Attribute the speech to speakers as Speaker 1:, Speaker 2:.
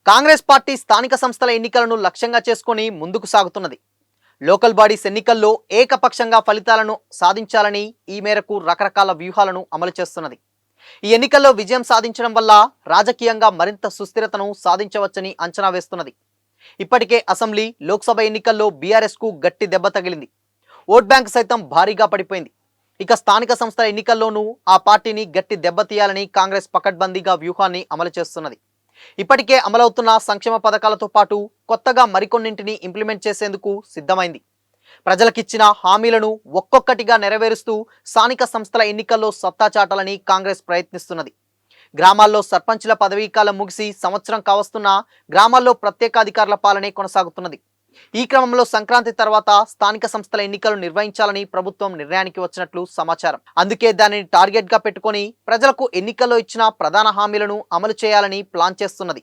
Speaker 1: Congress party స్థానిక సంస్థల ఎన్నికలను లక్ష్యంగా చేసుకొని ముందుకు సాగుతున్నది. లోకల్ బాడీస్ ఎన్నికల్లో ఏకపక్షంగా ఫలితాలను సాధించాలని ఈ మేరకు రకరకాల వ్యూహాలను అమలు చేస్తున్నది. ఈ ఎన్నికల్లో విజయం సాధించడం వల్ల రాజకీయంగా మరింత సుస్థిరతను సాధించవచ్చని అంచనా వేస్తున్నది. ఇప్పటికే అసెంబ్లీ, లోక్సభ ఎన్నికల్లో బీఆర్ఎస్ కు గట్టి దెబ్బ తగిలింది. ఓట్ బ్యాంక్ సైతం భారీగా పడిపోయింది. ఇక స్థానిక సంస్థల ఎన్నికల్లోనూ ఆ పార్టీని గట్టి దెబ్బతీయాలని కాంగ్రెస్ పకడ్బందీగా వ్యూహాన్ని అమలు చేస్తున్నది. ఇప్పటికే అమలవుతున్న సంక్షేమ పథకాలతో పాటు కొత్తగా మరికొన్నింటిని ఇంప్లిమెంట్ చేసేందుకు సిద్ధమైంది. ప్రజలకిచ్చిన హామీలను ఒక్కొక్కటిగా నెరవేరుస్తూ స్థానిక సంస్థల ఎన్నికల్లో సత్తా చాటాలని కాంగ్రెస్ ప్రయత్నిస్తున్నది. గ్రామాల్లో సర్పంచ్ల పదవీకాలం ముగిసి సంవత్సరం కావస్తున్నా గ్రామాల్లో ప్రత్యేకాధికారుల పాలనే కొనసాగుతున్నది. ఈ క్రమంలో సంక్రాంతి తర్వాత స్థానిక సంస్థల ఎన్నికలు నిర్వహించాలని ప్రభుత్వం నిర్ణయానికి వచ్చినట్లు సమాచారం. అందుకే దానిని టార్గెట్ గా పెట్టుకొని ప్రజలకు ఎన్నికల్లో ఇచ్చిన ప్రధాన హామీలను అమలు చేయాలని ప్లాన్ చేస్తున్నది.